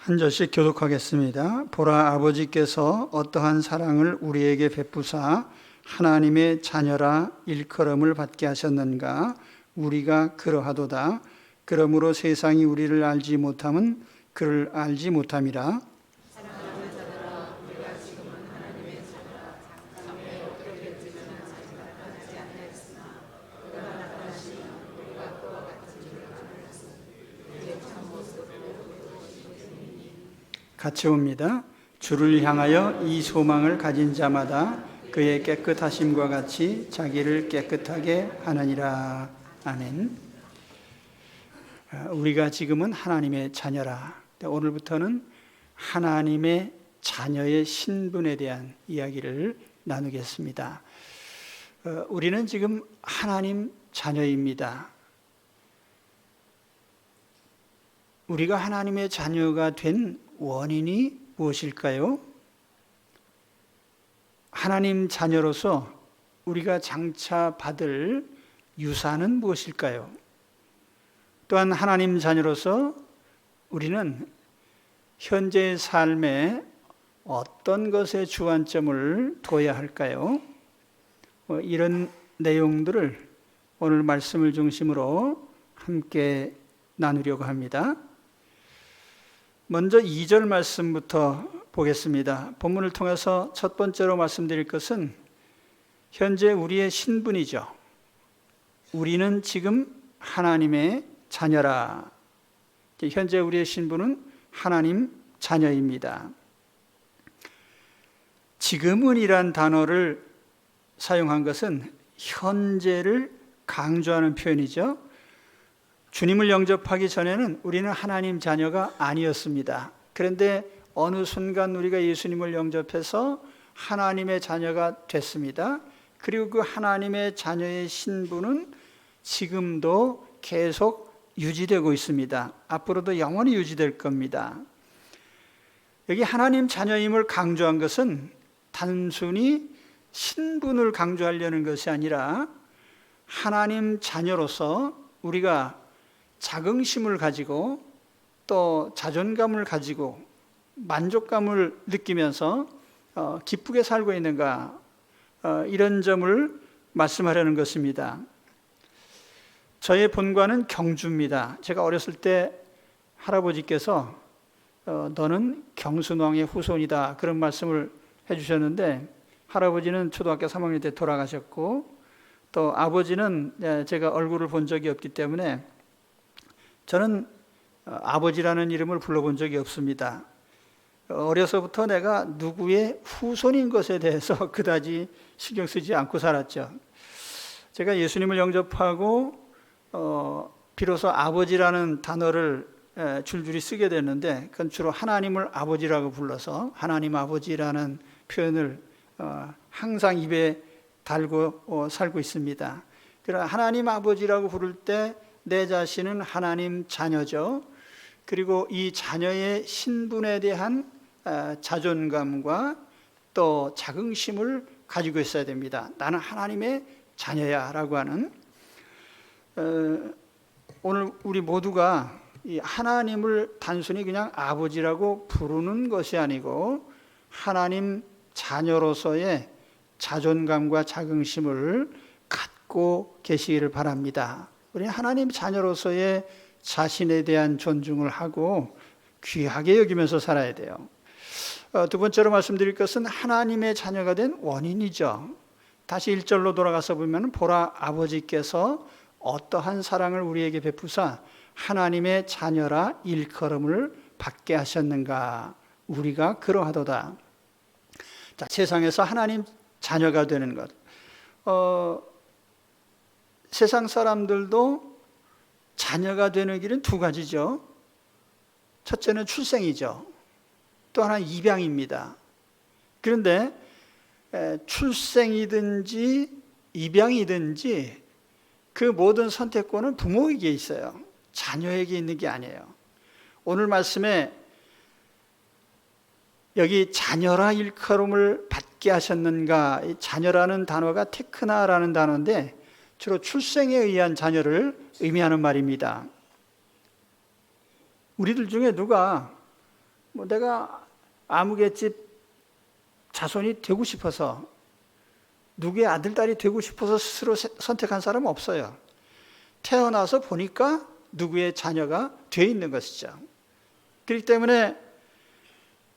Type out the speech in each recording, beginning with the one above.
한 절씩 교독하겠습니다. 보라, 아버지께서 어떠한 사랑을 우리에게 베푸사 하나님의 자녀라 일컬음을 받게 하셨는가. 우리가 그러하도다. 그러므로 세상이 우리를 알지 못함은 그를 알지 못함이라. 같이 옵니다. 주를 향하여 이 소망을 가진 자마다 그의 깨끗하심과 같이 자기를 깨끗하게 하느니라. 아멘. 우리가 지금은 하나님의 자녀라. 오늘부터는 하나님의 자녀의 신분에 대한 이야기를 나누겠습니다. 우리는 지금 하나님 자녀입니다. 우리가 하나님의 자녀가 된 원인이 무엇일까요? 하나님 자녀로서 우리가 장차 받을 유산은 무엇일까요? 또한 하나님 자녀로서 우리는 현재의 삶에 어떤 것에 주안점을 둬야 할까요? 이런 내용들을 오늘 말씀을 중심으로 함께 나누려고 합니다. 먼저 2절 말씀부터 보겠습니다. 본문을 통해서 첫 번째로 말씀드릴 것은 현재 우리의 신분이죠. 우리는 지금 하나님의 자녀라. 현재 우리의 신분은 하나님 자녀입니다. 지금은이란 단어를 사용한 것은 현재를 강조하는 표현이죠. 주님을 영접하기 전에는 우리는 하나님 자녀가 아니었습니다. 그런데 어느 순간 우리가 예수님을 영접해서 하나님의 자녀가 됐습니다. 그리고 그 하나님의 자녀의 신분은 지금도 계속 유지되고 있습니다. 앞으로도 영원히 유지될 겁니다. 여기 하나님 자녀임을 강조한 것은 단순히 신분을 강조하려는 것이 아니라 하나님 자녀로서 우리가 자긍심을 가지고 또 자존감을 가지고 만족감을 느끼면서 기쁘게 살고 있는가, 이런 점을 말씀하려는 것입니다. 저의 본관은 경주입니다. 제가 어렸을 때 할아버지께서 너는 경순왕의 후손이다, 그런 말씀을 해주셨는데, 할아버지는 초등학교 3학년 때 돌아가셨고 또 아버지는 제가 얼굴을 본 적이 없기 때문에 저는 아버지라는 이름을 불러본 적이 없습니다. 어려서부터 내가 누구의 후손인 것에 대해서 그다지 신경 쓰지 않고 살았죠. 제가 예수님을 영접하고 비로소 아버지라는 단어를 줄줄이 쓰게 됐는데, 그건 주로 하나님을 아버지라고 불러서 하나님 아버지라는 표현을 항상 입에 달고 살고 있습니다. 그러나 하나님 아버지라고 부를 때 내 자신은 하나님 자녀죠. 그리고 이 자녀의 신분에 대한 자존감과 또 자긍심을 가지고 있어야 됩니다. 나는 하나님의 자녀야 라고 하는. 오늘 우리 모두가 이 하나님을 단순히 그냥 아버지라고 부르는 것이 아니고 하나님 자녀로서의 자존감과 자긍심을 갖고 계시기를 바랍니다. 우리는 하나님 자녀로서의 자신에 대한 존중을 하고 귀하게 여기면서 살아야 돼요. 두 번째로 말씀드릴 것은 하나님의 자녀가 된 원인이죠. 다시 1절로 돌아가서 보면 보라, 아버지께서 어떠한 사랑을 우리에게 베푸사 하나님의 자녀라 일컬음을 받게 하셨는가. 우리가 그러하도다. 자, 세상에서 하나님 자녀가 되는 것. 세상 사람들도 자녀가 되는 길은 두 가지죠. 첫째는 출생이죠. 또 하나는 입양입니다. 그런데 출생이든지 입양이든지 그 모든 선택권은 부모에게 있어요. 자녀에게 있는 게 아니에요. 오늘 말씀에 여기 자녀라 일컬음을 받게 하셨는가, 이 자녀라는 단어가 테크나라는 단어인데 주로 출생에 의한 자녀를 의미하는 말입니다. 우리들 중에 누가 내가 아무개집 자손이 되고 싶어서, 누구의 아들, 딸이 되고 싶어서 스스로 선택한 사람은 없어요. 태어나서 보니까 누구의 자녀가 돼 있는 것이죠. 그렇기 때문에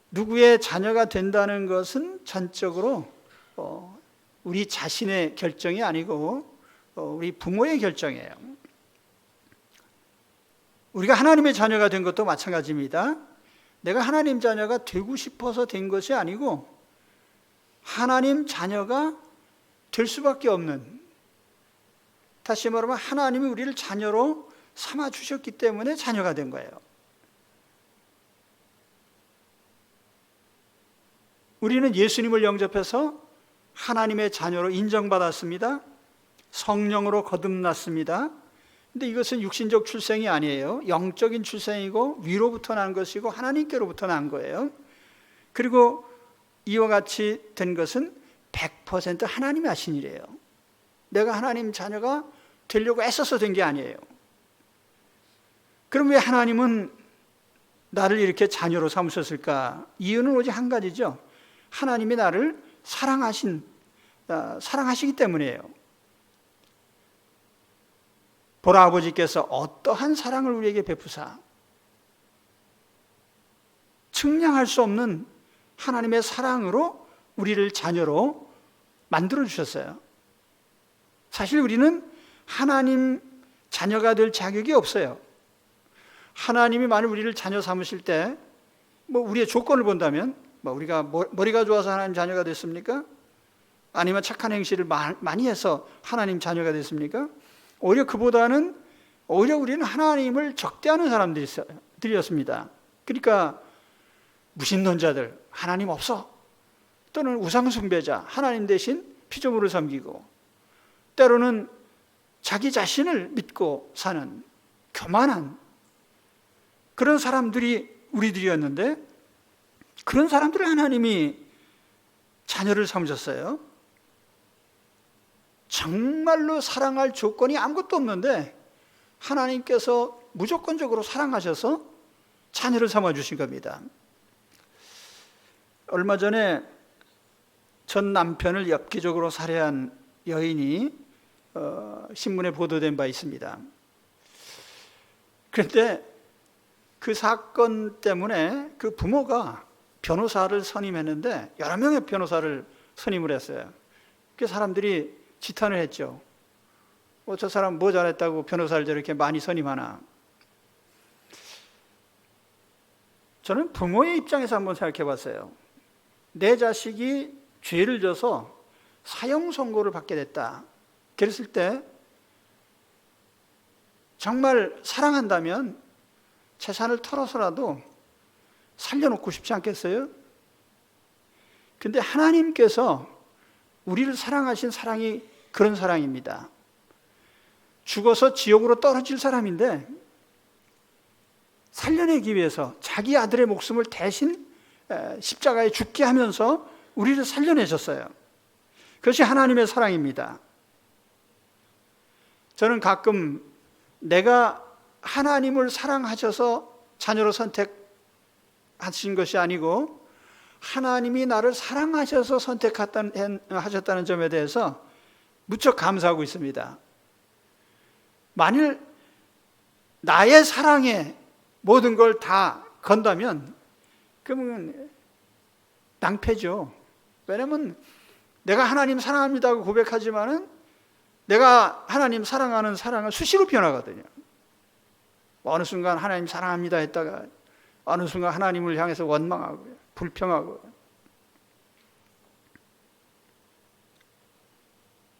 누구의 자녀가 된다는 것은 전적으로 우리 자신의 결정이 아니고 우리 부모의 결정이에요. 우리가 하나님의 자녀가 된 것도 마찬가지입니다. 내가 하나님 자녀가 되고 싶어서 된 것이 아니고 하나님 자녀가 될 수밖에 없는, 다시 말하면 하나님이 우리를 자녀로 삼아 주셨기 때문에 자녀가 된 거예요. 우리는 예수님을 영접해서 하나님의 자녀로 인정받았습니다. 성령으로 거듭났습니다. 근데 이것은 육신적 출생이 아니에요. 영적인 출생이고 위로부터 난 것이고 하나님께로부터 난 거예요. 그리고 이와 같이 된 것은 100% 하나님이 하신 일이에요. 내가 하나님 자녀가 되려고 애써서 된 게 아니에요. 그럼 왜 하나님은 나를 이렇게 자녀로 삼으셨을까? 이유는 오직 한 가지죠. 하나님이 나를 사랑하시기 때문이에요. 보라, 아버지께서 어떠한 사랑을 우리에게 베푸사 측량할 수 없는 하나님의 사랑으로 우리를 자녀로 만들어 주셨어요. 사실 우리는 하나님 자녀가 될 자격이 없어요. 하나님이 만일 우리를 자녀 삼으실 때 우리의 조건을 본다면 우리가 머리가 좋아서 하나님 자녀가 됐습니까? 아니면 착한 행실을 많이 해서 하나님 자녀가 됐습니까? 오히려 그보다는 우리는 하나님을 적대하는 사람들이었습니다. 그러니까 무신론자들, 하나님 없어, 또는 우상숭배자, 하나님 대신 피조물을 섬기고, 때로는 자기 자신을 믿고 사는 교만한 그런 사람들이 우리들이었는데, 그런 사람들을 하나님이 자녀를 삼으셨어요. 정말로 사랑할 조건이 아무것도 없는데 하나님께서 무조건적으로 사랑하셔서 자녀를 삼아주신 겁니다. 얼마 전에 전 남편을 엽기적으로 살해한 여인이 신문에 보도된 바 있습니다. 그런데 그 사건 때문에 그 부모가 변호사를 선임했는데 여러 명의 변호사를 선임을 했어요. 그 사람들이 지탄을 했죠. 저 사람 뭐 잘했다고 변호사를 저렇게 많이 선임하나. 저는 부모의 입장에서 한번 생각해 봤어요. 내 자식이 죄를 져서 사형 선고를 받게 됐다. 그랬을 때 정말 사랑한다면 재산을 털어서라도 살려놓고 싶지 않겠어요? 근데 하나님께서 우리를 사랑하신 사랑이 그런 사랑입니다. 죽어서 지옥으로 떨어질 사람인데 살려내기 위해서 자기 아들의 목숨을 대신 십자가에 죽게 하면서 우리를 살려내셨어요. 그것이 하나님의 사랑입니다. 저는 가끔 내가 하나님을 사랑하셔서 자녀로 선택하신 것이 아니고 하나님이 나를 사랑하셔서 선택하셨다는 점에 대해서 무척 감사하고 있습니다. 만일 나의 사랑에 모든 걸 다 건다면 그러면 낭패죠. 왜냐하면 내가 하나님 사랑합니다고 고백하지만은 내가 하나님 사랑하는 사랑은 수시로 변하거든요. 어느 순간 하나님 사랑합니다 했다가 어느 순간 하나님을 향해서 원망하고 불평하고.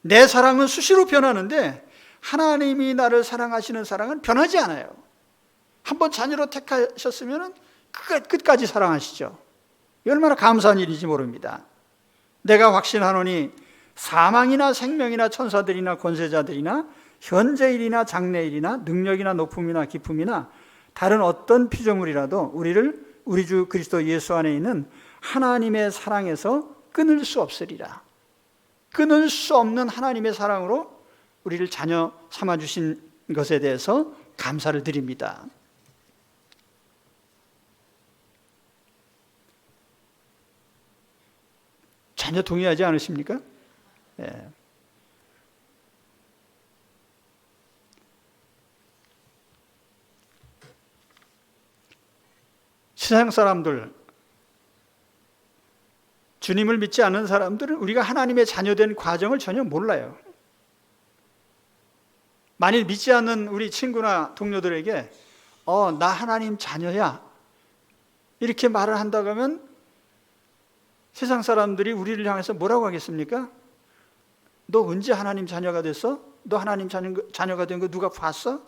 내 사랑은 수시로 변하는데 하나님이 나를 사랑하시는 사랑은 변하지 않아요. 한번 자녀로 택하셨으면 끝까지 사랑하시죠. 얼마나 감사한 일인지 모릅니다. 내가 확신하노니 사망이나 생명이나 천사들이나 권세자들이나 현재일이나 장래일이나 능력이나 높음이나 기품이나 다른 어떤 피조물이라도 우리를 우리 주 그리스도 예수 안에 있는 하나님의 사랑에서 끊을 수 없으리라. 끊을 수 없는 하나님의 사랑으로 우리를 자녀 삼아주신 것에 대해서 감사를 드립니다. 전혀 동의하지 않으십니까? 예. 세상 사람들, 주님을 믿지 않는 사람들은 우리가 하나님의 자녀된 과정을 전혀 몰라요. 만일 믿지 않는 우리 친구나 동료들에게 나 하나님 자녀야 이렇게 말을 한다고 하면 세상 사람들이 우리를 향해서 뭐라고 하겠습니까? 너 언제 하나님 자녀가 됐어? 너 하나님 자녀가 된 거 누가 봤어?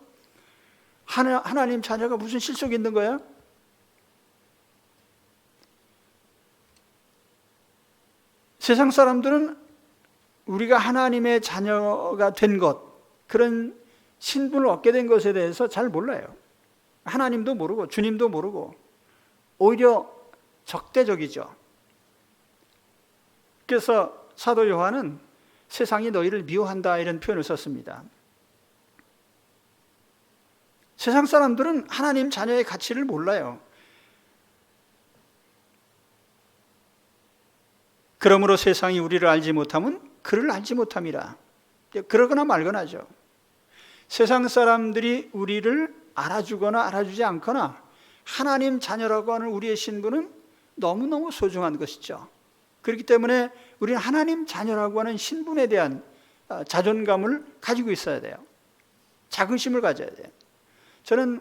하나님 자녀가 무슨 실속이 있는 거야? 세상 사람들은 우리가 하나님의 자녀가 된 것, 그런 신분을 얻게 된 것에 대해서 잘 몰라요. 하나님도 모르고 주님도 모르고 오히려 적대적이죠. 그래서 사도 요한은 세상이 너희를 미워한다 이런 표현을 썼습니다. 세상 사람들은 하나님 자녀의 가치를 몰라요. 그러므로 세상이 우리를 알지 못하면 그를 알지 못함이라. 그러거나 말거나죠. 세상 사람들이 우리를 알아주거나 알아주지 않거나 하나님 자녀라고 하는 우리의 신분은 너무너무 소중한 것이죠. 그렇기 때문에 우리는 하나님 자녀라고 하는 신분에 대한 자존감을 가지고 있어야 돼요. 자긍심을 가져야 돼요. 저는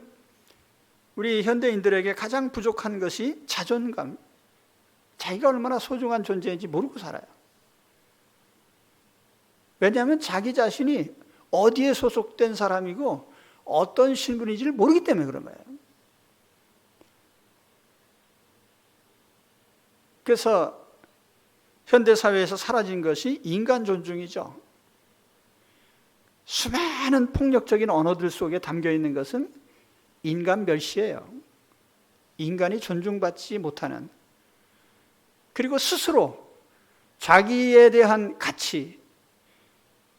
우리 현대인들에게 가장 부족한 것이 자존감, 자기가 얼마나 소중한 존재인지 모르고 살아요. 왜냐하면 자기 자신이 어디에 소속된 사람이고 어떤 신분인지를 모르기 때문에 그런 거예요. 그래서 현대사회에서 사라진 것이 인간 존중이죠. 수많은 폭력적인 언어들 속에 담겨있는 것은 인간 멸시예요. 인간이 존중받지 못하는, 그리고 스스로 자기에 대한 가치,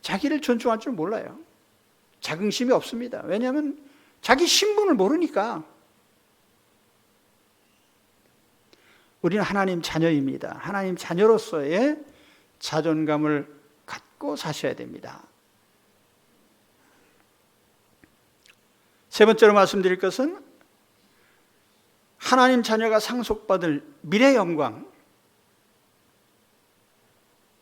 자기를 존중할 줄 몰라요. 자긍심이 없습니다. 왜냐하면 자기 신분을 모르니까. 우리는 하나님 자녀입니다. 하나님 자녀로서의 자존감을 갖고 사셔야 됩니다. 세 번째로 말씀드릴 것은 하나님 자녀가 상속받을 미래 영광,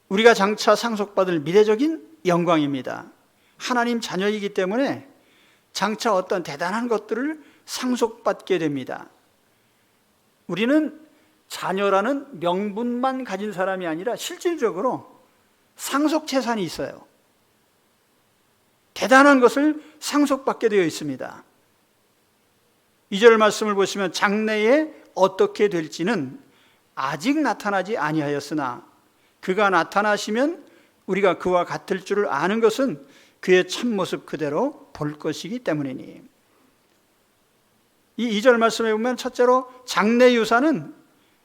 우리가 장차 상속받을 미래적인 영광입니다. 하나님 자녀이기 때문에 장차 어떤 대단한 것들을 상속받게 됩니다. 우리는 자녀라는 명분만 가진 사람이 아니라 실질적으로 상속 재산이 있어요. 대단한 것을 상속받게 되어 있습니다. 2절 말씀을 보시면 장래에 어떻게 될지는 아직 나타나지 아니하였으나 그가 나타나시면 우리가 그와 같을 줄을 아는 것은 그의 참모습 그대로 볼 것이기 때문이니. 이 2절 말씀에 보면 첫째로 장래 유산은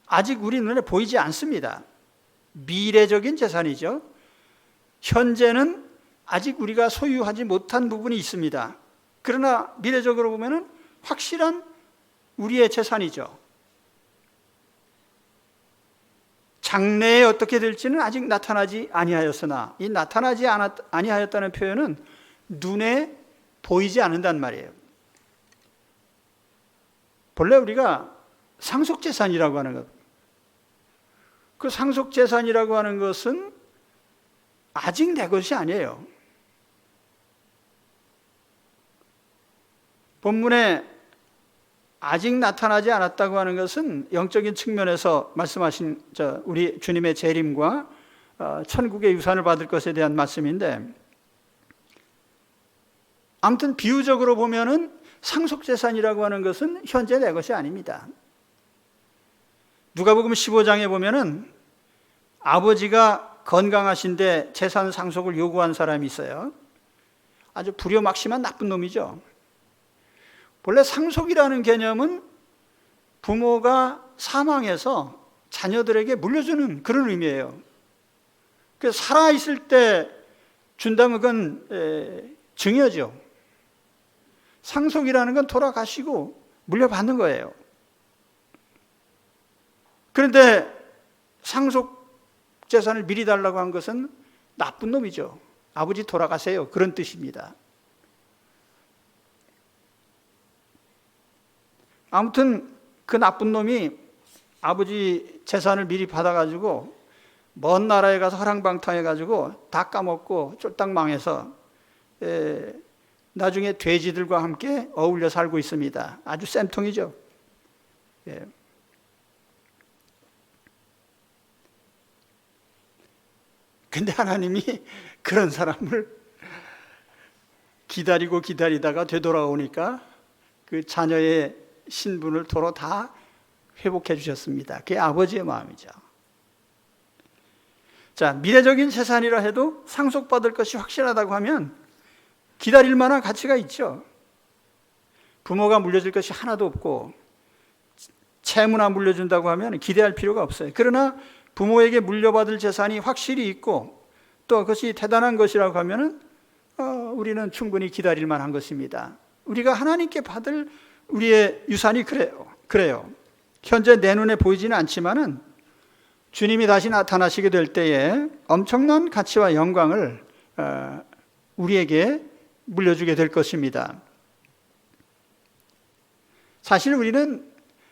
아직 우리 눈에 보이지 않습니다. 미래적인 재산이죠. 현재는 아직 우리가 소유하지 못한 부분이 있습니다. 그러나 미래적으로 보면 확실한 우리의 재산이죠. 장래에 어떻게 될지는 아직 나타나지 아니하였으나, 이 나타나지 아니하였다는 표현은 눈에 보이지 않는단 말이에요. 본래 우리가 상속재산이라고 하는 것, 그 상속재산이라고 하는 것은 아직 내 것이 아니에요. 본문에 아직 나타나지 않았다고 하는 것은 영적인 측면에서 말씀하신 우리 주님의 재림과 천국의 유산을 받을 것에 대한 말씀인데, 아무튼 비유적으로 보면은 상속재산이라고 하는 것은 현재 내 것이 아닙니다. 누가복음 15장에 보면은 아버지가 건강하신데 재산 상속을 요구한 사람이 있어요. 아주 불효막심한 나쁜 놈이죠. 원래 상속이라는 개념은 부모가 사망해서 자녀들에게 물려주는 그런 의미예요. 그래서 살아있을 때 준다면 그건 증여죠. 상속이라는 건 돌아가시고 물려받는 거예요. 그런데 상속 재산을 미리 달라고 한 것은 나쁜 놈이죠. 아버지 돌아가세요. 그런 뜻입니다. 아무튼 그 나쁜 놈이 아버지 재산을 미리 받아가지고 먼 나라에 가서 허랑방탕해가지고 다 까먹고 쫄딱 망해서 나중에 돼지들과 함께 어울려 살고 있습니다. 아주 쌤통이죠. 근데 하나님이 그런 사람을 기다리고 기다리다가 되돌아오니까 그 자녀의 신분을 도로 다 회복해 주셨습니다. 그게 아버지의 마음이죠. 자, 미래적인 재산이라 해도 상속받을 것이 확실하다고 하면 기다릴 만한 가치가 있죠. 부모가 물려줄 것이 하나도 없고 채무나 물려준다고 하면 기대할 필요가 없어요. 그러나 부모에게 물려받을 재산이 확실히 있고 또 그것이 대단한 것이라고 하면 우리는 충분히 기다릴 만한 것입니다. 우리가 하나님께 받을 우리의 유산이 그래요. 현재 내 눈에 보이지는 않지만은 주님이 다시 나타나시게 될 때에 엄청난 가치와 영광을 우리에게 물려주게 될 것입니다. 사실 우리는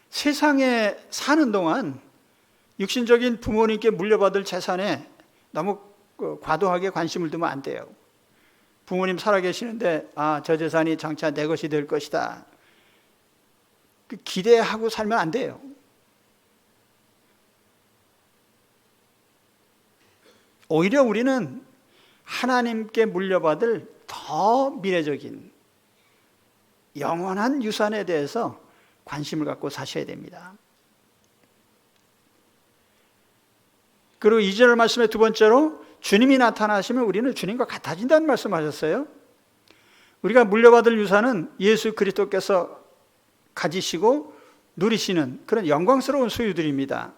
세상에 사는 동안 육신적인 부모님께 물려받을 재산에 너무 과도하게 관심을 두면 안 돼요. 부모님 살아계시는데 저 재산이 장차 내 것이 될 것이다. 기대하고 살면 안 돼요. 오히려 우리는 하나님께 물려받을 더 미래적인 영원한 유산에 대해서 관심을 갖고 사셔야 됩니다. 그리고 2절 말씀의 두 번째로 주님이 나타나시면 우리는 주님과 같아진다는 말씀하셨어요. 우리가 물려받을 유산은 예수 그리스도께서 가지시고 누리시는 그런 영광스러운 소유들입니다.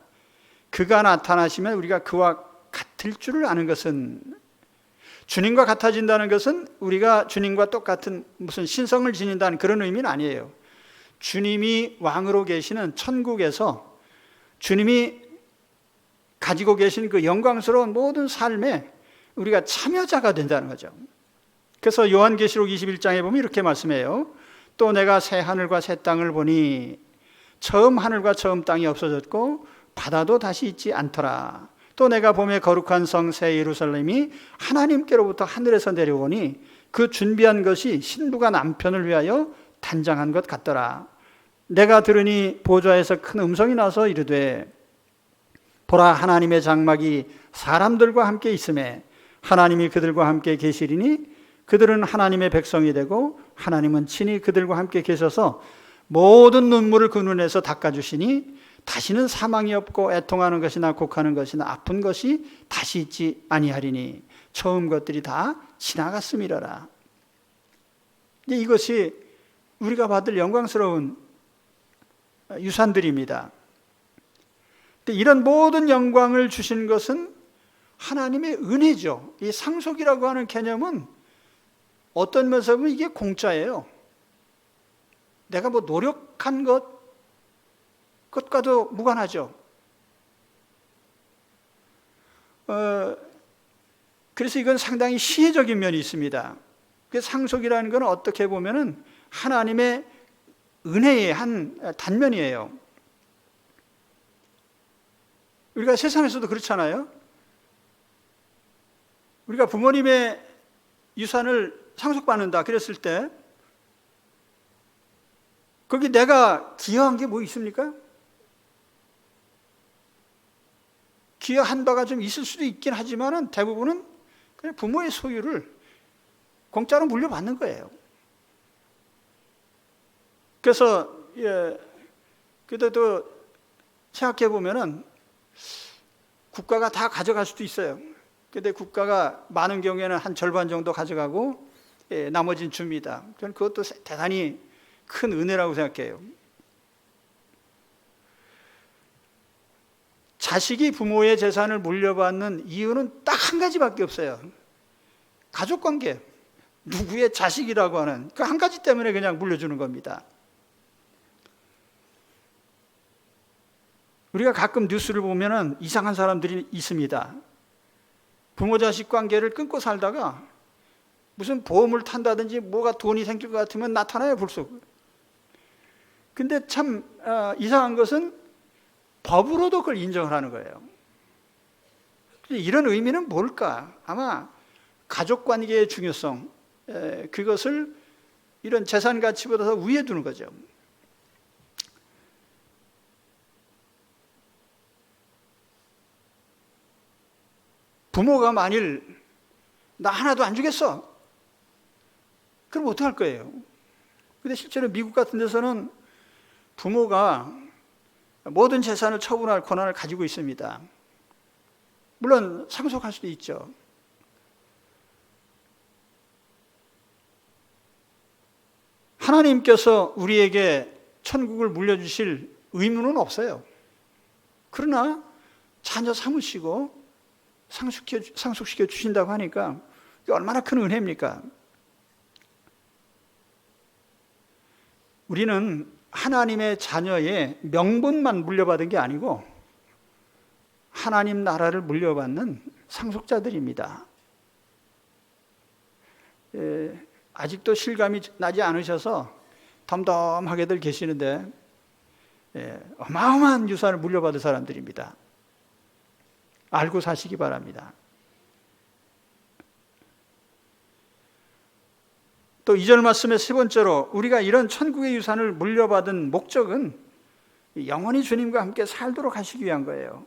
그가 나타나시면 우리가 그와 같을 줄을 아는 것은, 주님과 같아진다는 것은 우리가 주님과 똑같은 무슨 신성을 지닌다는 그런 의미는 아니에요. 주님이 왕으로 계시는 천국에서 주님이 가지고 계신 그 영광스러운 모든 삶에 우리가 참여자가 된다는 거죠. 그래서 요한계시록 21장에 보면 이렇게 말씀해요. 또 내가 새 하늘과 새 땅을 보니 처음 하늘과 처음 땅이 없어졌고 바다도 다시 있지 않더라. 또 내가 봄에 거룩한 성 새 예루살렘이 하나님께로부터 하늘에서 내려오니 그 준비한 것이 신부가 남편을 위하여 단장한 것 같더라. 내가 들으니 보좌에서 큰 음성이 나서 이르되 보라, 하나님의 장막이 사람들과 함께 있음에 하나님이 그들과 함께 계시리니 그들은 하나님의 백성이 되고 하나님은 친히 그들과 함께 계셔서 모든 눈물을 그 눈에서 닦아주시니 다시는 사망이 없고 애통하는 것이나 곡하는 것이나 아픈 것이 다시 있지 아니하리니 처음 것들이 다 지나갔음이라라. 이것이 우리가 받을 영광스러운 유산들입니다. 이런 모든 영광을 주신 것은 하나님의 은혜죠. 이 상속이라고 하는 개념은 어떤 면에서 보면 이게 공짜예요. 내가 뭐 노력한 것과도 무관하죠. 그래서 이건 상당히 시혜적인 면이 있습니다. 그 상속이라는 건 어떻게 보면은 하나님의 은혜의 한 단면이에요. 우리가 세상에서도 그렇잖아요. 우리가 부모님의 유산을 상속받는다 그랬을 때 거기 내가 기여한 게 뭐 있습니까? 기여한 바가 좀 있을 수도 있긴 하지만은 대부분은 그냥 부모의 소유를 공짜로 물려받는 거예요. 그래서 그래도 생각해 보면은 국가가 다 가져갈 수도 있어요. 근데 국가가 많은 경우에는 한 절반 정도 가져가고 나머지는 줍니다. 저는 그것도 대단히 큰 은혜라고 생각해요. 자식이 부모의 재산을 물려받는 이유는 딱 한 가지밖에 없어요. 가족관계, 누구의 자식이라고 하는 그 한 가지 때문에 그냥 물려주는 겁니다. 우리가 가끔 뉴스를 보면은 이상한 사람들이 있습니다. 부모 자식 관계를 끊고 살다가 무슨 보험을 탄다든지 뭐가 돈이 생길 것 같으면 나타나요, 불쑥. 근데 참 이상한 것은 법으로도 그걸 인정을 하는 거예요. 이런 의미는 뭘까? 아마 가족관계의 중요성, 그것을 이런 재산 가치보다 더 위에 두는 거죠. 부모가 만일 나 하나도 안 주겠어, 그럼 어떡할 거예요? 근데 실제로 미국 같은 데서는 부모가 모든 재산을 처분할 권한을 가지고 있습니다. 물론 상속할 수도 있죠. 하나님께서 우리에게 천국을 물려주실 의무는 없어요. 그러나 자녀 삼으시고 상속시켜 주신다고 하니까 이게 얼마나 큰 은혜입니까? 우리는 하나님의 자녀의 명분만 물려받은 게 아니고 하나님 나라를 물려받는 상속자들입니다. 아직도 실감이 나지 않으셔서 덤덤하게들 계시는데 어마어마한 유산을 물려받은 사람들입니다. 알고 사시기 바랍니다. 또 2절 말씀의 세 번째로 우리가 이런 천국의 유산을 물려받은 목적은 영원히 주님과 함께 살도록 하시기 위한 거예요.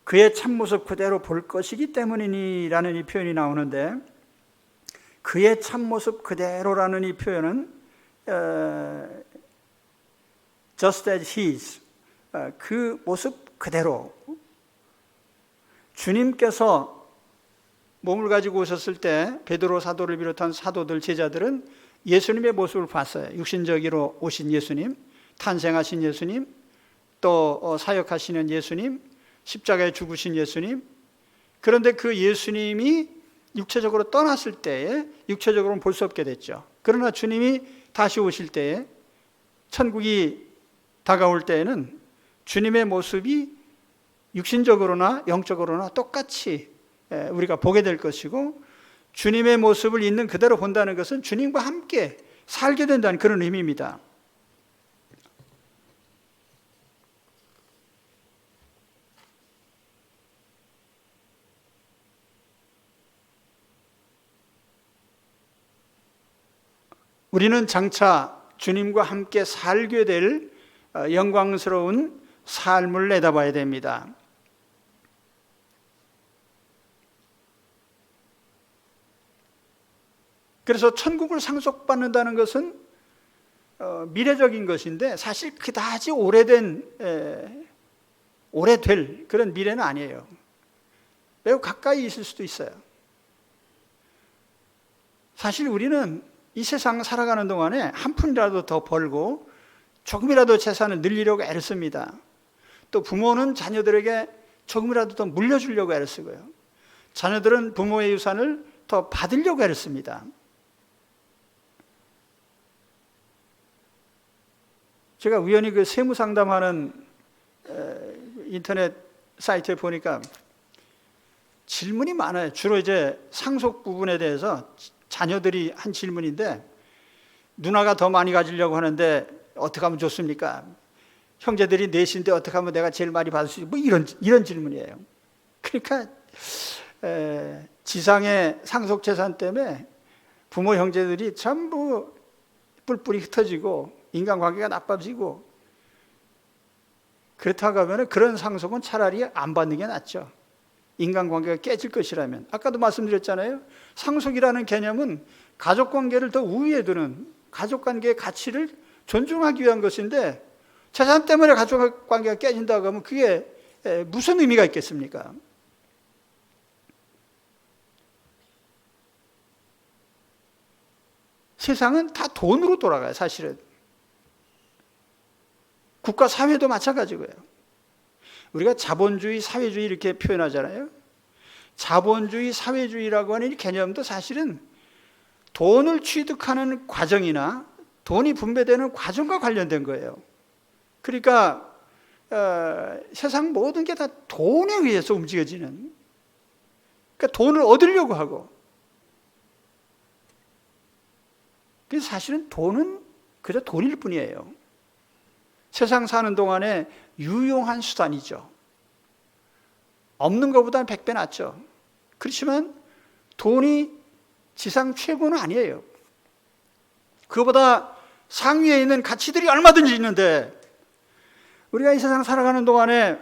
그의 참모습 그대로 볼 것이기 때문이니라는 이 표현이 나오는데, 그의 참모습 그대로라는 이 표현은 just as his, 그 모습 그대로, 주님께서 몸을 가지고 오셨을 때 베드로 사도를 비롯한 사도들, 제자들은 예수님의 모습을 봤어요. 육신적으로 오신 예수님, 탄생하신 예수님, 또 사역하시는 예수님, 십자가에 죽으신 예수님. 그런데 그 예수님이 육체적으로 떠났을 때에 육체적으로는 볼 수 없게 됐죠. 그러나 주님이 다시 오실 때에, 천국이 다가올 때에는 주님의 모습이 육신적으로나 영적으로나 똑같이 우리가 보게 될 것이고, 주님의 모습을 있는 그대로 본다는 것은 주님과 함께 살게 된다는 그런 의미입니다. 우리는 장차 주님과 함께 살게 될 영광스러운 삶을 내다봐야 됩니다. 그래서 천국을 상속받는다는 것은 미래적인 것인데 사실 그다지 오래될 그런 미래는 아니에요. 매우 가까이 있을 수도 있어요. 사실 우리는 이 세상 살아가는 동안에 한 푼이라도 더 벌고 조금이라도 재산을 늘리려고 애를 씁니다. 또 부모는 자녀들에게 조금이라도 더 물려주려고 애를 쓰고요. 자녀들은 부모의 유산을 더 받으려고 애를 씁니다. 제가 우연히 그 세무상담하는 인터넷 사이트에 보니까 질문이 많아요. 주로 이제 상속 부분에 대해서 자녀들이 한 질문인데, 누나가 더 많이 가지려고 하는데 어떻게 하면 좋습니까? 형제들이 넷인데 어떻게 하면 내가 제일 많이 받을 수 있지? 뭐 이런 질문이에요. 그러니까 지상의 상속 재산 때문에 부모 형제들이 전부 뿔뿔이 흩어지고 인간관계가 나빠지고, 그렇다고 하면 그런 상속은 차라리 안 받는 게 낫죠. 인간관계가 깨질 것이라면. 아까도 말씀드렸잖아요. 상속이라는 개념은 가족관계를 더 우위에 두는, 가족관계의 가치를 존중하기 위한 것인데, 재산 때문에 가족관계가 깨진다고 하면 그게 무슨 의미가 있겠습니까? 세상은 다 돈으로 돌아가요, 사실은. 국가 사회도 마찬가지고요. 우리가 자본주의, 사회주의 이렇게 표현하잖아요. 자본주의, 사회주의라고 하는 이 개념도 사실은 돈을 취득하는 과정이나 돈이 분배되는 과정과 관련된 거예요. 그러니까 세상 모든 게 다 돈에 의해서 움직여지는, 그러니까 돈을 얻으려고 하고, 그래서 사실은 돈은 그저 돈일 뿐이에요. 세상 사는 동안에 유용한 수단이죠. 없는 것보다는 100배 낫죠. 그렇지만 돈이 지상 최고는 아니에요. 그거보다 상위에 있는 가치들이 얼마든지 있는데, 우리가 이 세상 살아가는 동안에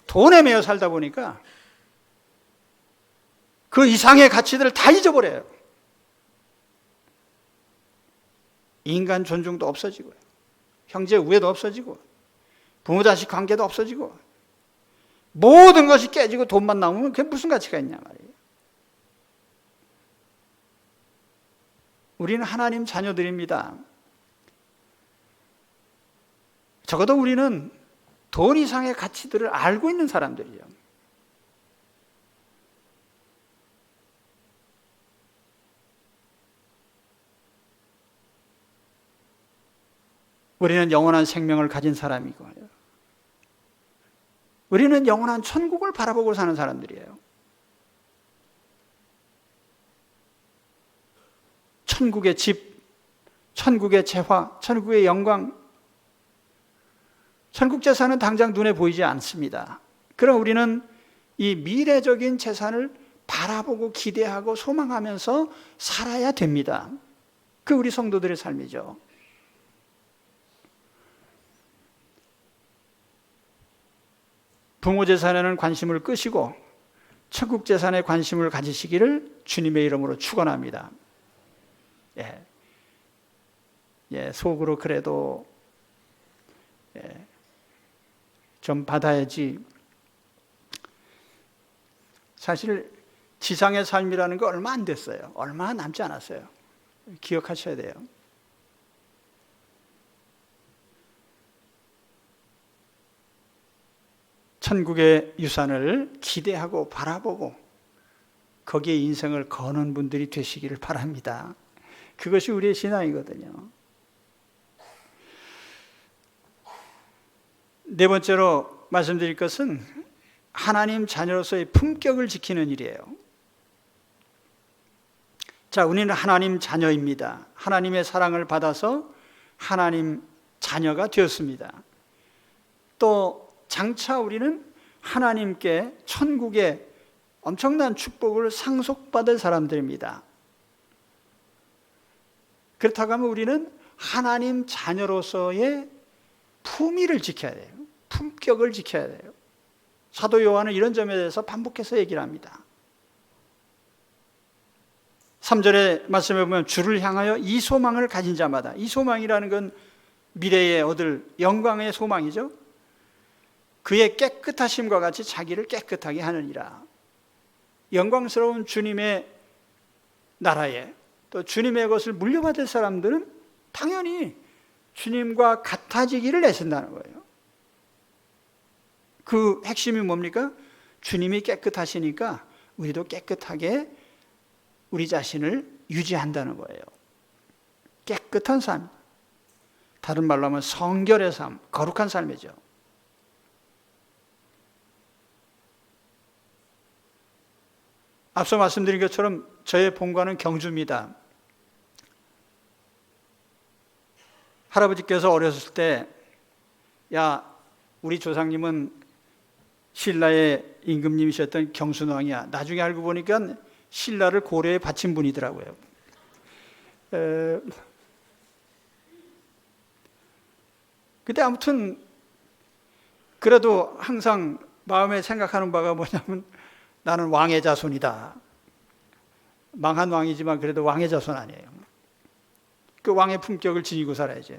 돈에 매여 살다 보니까 그 이상의 가치들을 다 잊어버려요. 인간 존중도 없어지고요, 형제 우애도 없어지고, 부모 자식 관계도 없어지고, 모든 것이 깨지고 돈만 남으면 그게 무슨 가치가 있냐 말이에요. 우리는 하나님 자녀들입니다. 적어도 우리는 돈 이상의 가치들을 알고 있는 사람들이에요. 우리는 영원한 생명을 가진 사람이고, 우리는 영원한 천국을 바라보고 사는 사람들이에요. 천국의 집, 천국의 재화, 천국의 영광, 천국 재산은 당장 눈에 보이지 않습니다. 그럼 우리는 이 미래적인 재산을 바라보고 기대하고 소망하면서 살아야 됩니다. 그 우리 성도들의 삶이죠. 부모 재산에는 관심을 끄시고 천국 재산에 관심을 가지시기를 주님의 이름으로 축원합니다. 속으로 그래도 좀 받아야지. 사실 지상의 삶이라는 거 얼마 안 됐어요. 얼마 남지 않았어요. 기억하셔야 돼요. 천국의 유산을 기대하고 바라보고 거기에 인생을 거는 분들이 되시기를 바랍니다. 그것이 우리의 신앙이거든요. 네 번째로 말씀드릴 것은 하나님 자녀로서의 품격을 지키는 일이에요. 자, 우리는 하나님 자녀입니다. 하나님의 사랑을 받아서 하나님 자녀가 되었습니다. 또 장차 우리는 하나님께 천국의 엄청난 축복을 상속받을 사람들입니다. 그렇다고 하면 우리는 하나님 자녀로서의 품위를 지켜야 돼요. 품격을 지켜야 돼요. 사도 요한은 이런 점에 대해서 반복해서 얘기를 합니다. 3절의 말씀에 보면 주를 향하여 이 소망을 가진 자마다, 이 소망이라는 건 미래에 얻을 영광의 소망이죠. 그의 깨끗하심과 같이 자기를 깨끗하게 하느니라. 영광스러운 주님의 나라에 또 주님의 것을 물려받을 사람들은 당연히 주님과 같아지기를 애쓴다는 거예요. 그 핵심이 뭡니까? 주님이 깨끗하시니까 우리도 깨끗하게 우리 자신을 유지한다는 거예요. 깨끗한 삶, 다른 말로 하면 성결의 삶, 거룩한 삶이죠. 앞서 말씀드린 것처럼 저의 본관은 경주입니다. 할아버지께서 어렸을 때, 야, 우리 조상님은 신라의 임금님이셨던 경순왕이야. 나중에 알고 보니까 신라를 고려에 바친 분이더라고요. 근데 아무튼 그래도 항상 마음에 생각하는 바가 뭐냐면 나는 왕의 자손이다. 망한 왕이지만 그래도 왕의 자손 아니에요. 그 왕의 품격을 지니고 살아야죠.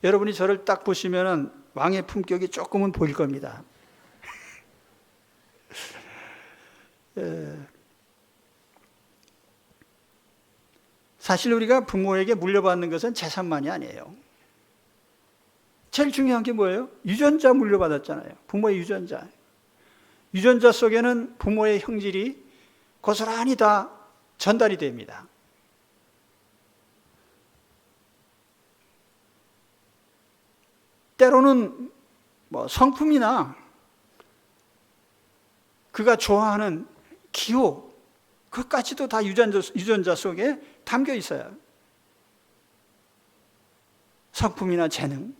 여러분이 저를 딱 보시면 왕의 품격이 조금은 보일 겁니다. 사실 우리가 부모에게 물려받는 것은 재산만이 아니에요. 제일 중요한 게 뭐예요? 유전자 물려받았잖아요. 부모의 유전자. 유전자 속에는 부모의 형질이 고스란히 다 전달이 됩니다. 때로는 뭐 성품이나 그가 좋아하는 기호, 그것까지도 다 유전자 속에 담겨 있어요. 성품이나 재능.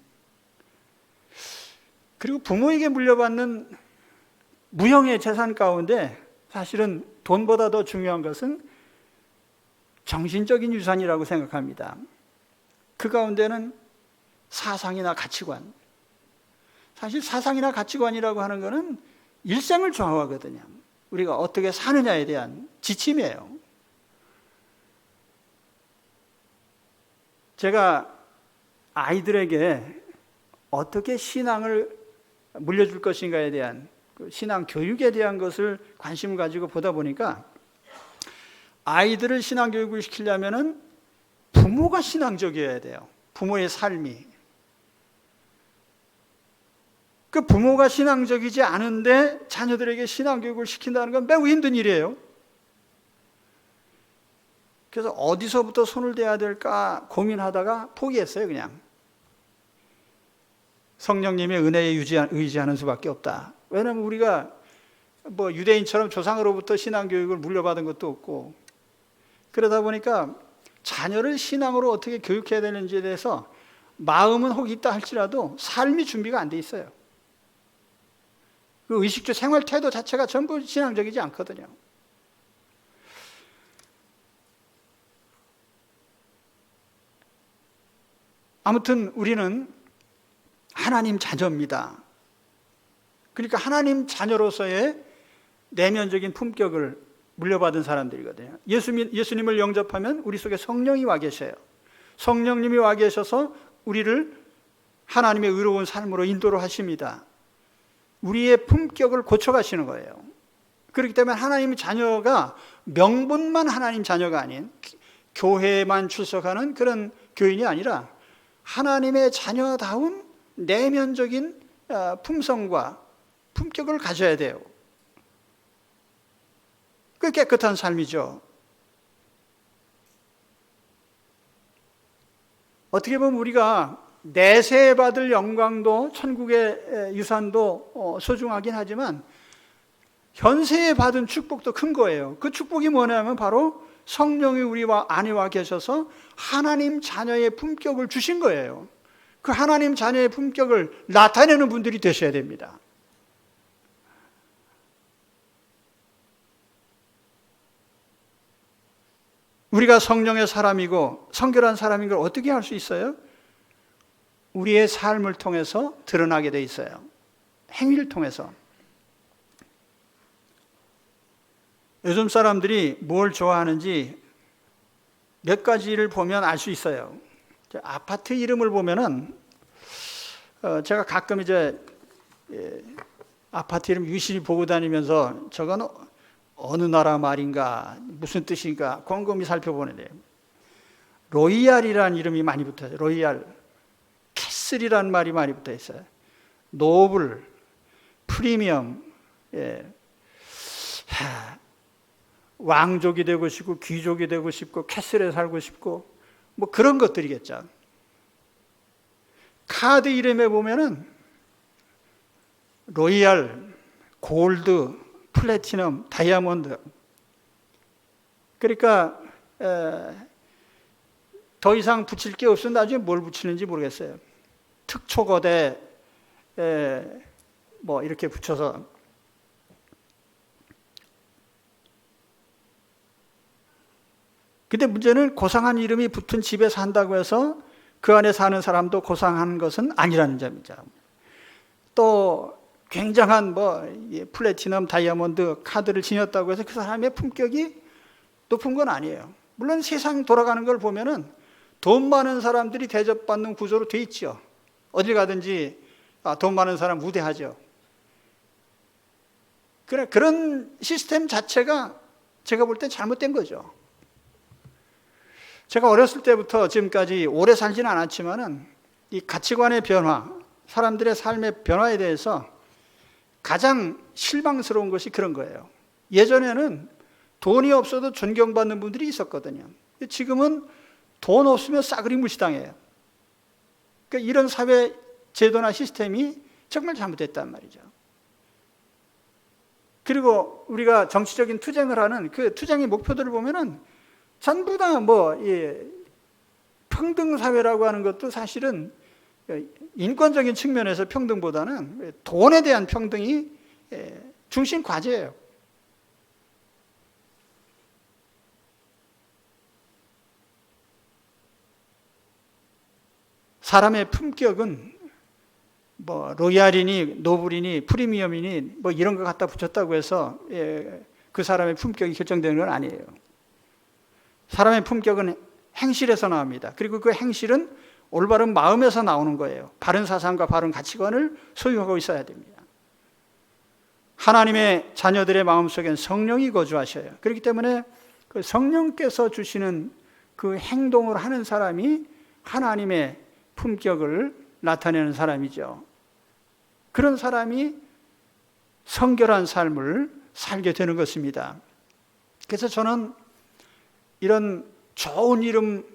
그리고 부모에게 물려받는 무형의 재산 가운데 사실은 돈보다 더 중요한 것은 정신적인 유산이라고 생각합니다. 그 가운데는 사상이나 가치관. 사실 사상이나 가치관이라고 하는 것은 일생을 좌우하거든요. 우리가 어떻게 사느냐에 대한 지침이에요. 제가 아이들에게 어떻게 신앙을 물려줄 것인가에 대한 그 신앙 교육에 대한 것을 관심을 가지고 보다 보니까 아이들을 신앙 교육을 시키려면은 부모가 신앙적이어야 돼요. 부모의 삶이. 그 부모가 신앙적이지 않은데 자녀들에게 신앙 교육을 시킨다는 건 매우 힘든 일이에요. 그래서 어디서부터 손을 대야 될까 고민하다가 포기했어요, 그냥. 성령님의 은혜에 의지하는 수밖에 없다. 왜냐하면 우리가 뭐 유대인처럼 조상으로부터 신앙 교육을 물려받은 것도 없고, 그러다 보니까 자녀를 신앙으로 어떻게 교육해야 되는지에 대해서 마음은 혹 있다 할지라도 삶이 준비가 안 돼 있어요. 그 의식주 생활 태도 자체가 전부 신앙적이지 않거든요. 아무튼 우리는 하나님 자녀입니다. 그러니까 하나님 자녀로서의 내면적인 품격을 물려받은 사람들이거든요. 예수님을 영접하면 우리 속에 성령이 와 계셔요. 성령님이 와 계셔서 우리를 하나님의 의로운 삶으로 인도를 하십니다. 우리의 품격을 고쳐가시는 거예요. 그렇기 때문에 하나님의 자녀가 명분만 하나님 자녀가 아닌 교회에만 출석하는 그런 교인이 아니라 하나님의 자녀다운 내면적인 품성과 품격을 가져야 돼요. 그 깨끗한 삶이죠. 어떻게 보면 우리가 내세 받을 영광도 천국의 유산도 소중하긴 하지만 현세에 받은 축복도 큰 거예요. 그 축복이 뭐냐면 바로 성령이 우리 안에 와 계셔서 하나님 자녀의 품격을 주신 거예요. 그 하나님 자녀의 품격을 나타내는 분들이 되셔야 됩니다. 우리가 성령의 사람이고 성결한 사람인 걸 어떻게 할 수 있어요? 우리의 삶을 통해서 드러나게 돼 있어요. 행위를 통해서. 요즘 사람들이 뭘 좋아하는지 몇 가지를 보면 알 수 있어요. 아파트 이름을 보면은 제가 가끔 이제 아파트 이름 유심히 보고 다니면서 저건 어느 나라 말인가 무슨 뜻인가 곰곰이 살펴보는데 로이얄이라는 이름이 많이 붙어요. 로이얄, 캐슬이라는 말이 많이 붙어 있어요. 노블, 프리미엄, 왕족이 되고 싶고 귀족이 되고 싶고 캐슬에 살고 싶고 뭐 그런 것들이겠죠. 카드 이름에 보면은 로이얄, 골드, 플래티넘, 다이아몬드. 그러니까 더 이상 붙일 게 없으면 나중에 뭘 붙이는지 모르겠어요. 특초거대 뭐 이렇게 붙여서 근데 문제는 고상한 이름이 붙은 집에 산다고 해서 그 안에 사는 사람도 고상한 것은 아니라는 점이죠. 또 굉장한 뭐 플래티넘, 다이아몬드 카드를 지녔다고 해서 그 사람의 품격이 높은 건 아니에요. 물론 세상 돌아가는 걸 보면은 돈 많은 사람들이 대접받는 구조로 돼 있죠. 어딜 가든지 돈 많은 사람 우대하죠. 그런 시스템 자체가 제가 볼 때 잘못된 거죠. 제가 어렸을 때부터 지금까지 오래 살지는 않았지만은 이 가치관의 변화, 사람들의 삶의 변화에 대해서 가장 실망스러운 것이 그런 거예요. 예전에는 돈이 없어도 존경받는 분들이 있었거든요. 지금은 돈 없으면 싸그리 무시당해요. 그러니까 이런 사회 제도나 시스템이 정말 잘못됐단 말이죠. 그리고 우리가 정치적인 투쟁을 하는 그 투쟁의 목표들을 보면은 전부 다 평등사회라고 하는 것도 사실은 인권적인 측면에서 평등보다는 돈에 대한 평등이 중심 과제예요. 사람의 품격은 로얄이니 노블이니 프리미엄이니 이런 거 갖다 붙였다고 해서 그 사람의 품격이 결정되는 건 아니에요. 사람의 품격은 행실에서 나옵니다. 그리고 그 행실은 올바른 마음에서 나오는 거예요. 바른 사상과 바른 가치관을 소유하고 있어야 됩니다. 하나님의 자녀들의 마음속엔 성령이 거주하셔요. 그렇기 때문에 그 성령께서 주시는 그 행동을 하는 사람이 하나님의 품격을 나타내는 사람이죠. 그런 사람이 성결한 삶을 살게 되는 것입니다. 그래서 저는 이런 좋은 이름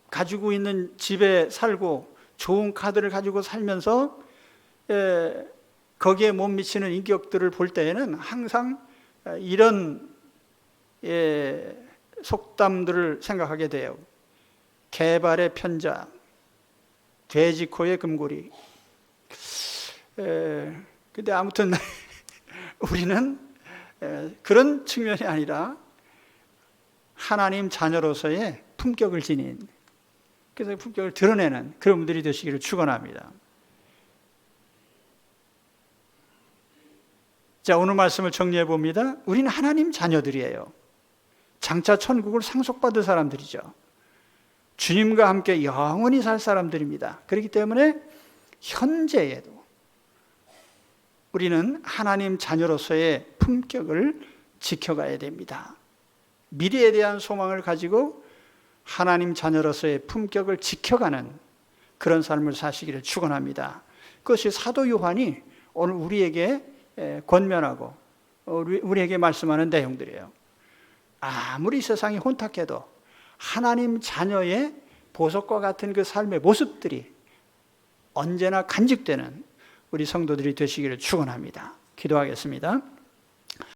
가지고 있는 집에 살고 좋은 카드를 가지고 살면서 거기에 못 미치는 인격들을 볼 때에는 항상 이런 속담들을 생각하게 돼요. 개발의 편자, 돼지코의 금고리. 근데 아무튼 우리는 그런 측면이 아니라 하나님 자녀로서의 품격을 지닌, 그래서 품격을 드러내는 그런 분들이 되시기를 축원합니다. 자, 오늘 말씀을 정리해 봅니다. 우리는 하나님 자녀들이에요. 장차 천국을 상속받을 사람들이죠. 주님과 함께 영원히 살 사람들입니다. 그렇기 때문에 현재에도 우리는 하나님 자녀로서의 품격을 지켜가야 됩니다. 미래에 대한 소망을 가지고 하나님 자녀로서의 품격을 지켜가는 그런 삶을 사시기를 축원합니다. 그것이 사도 요한이 오늘 우리에게 권면하고 우리에게 말씀하는 내용들이에요. 아무리 세상이 혼탁해도 하나님 자녀의 보석과 같은 그 삶의 모습들이 언제나 간직되는 우리 성도들이 되시기를 축원합니다. 기도하겠습니다.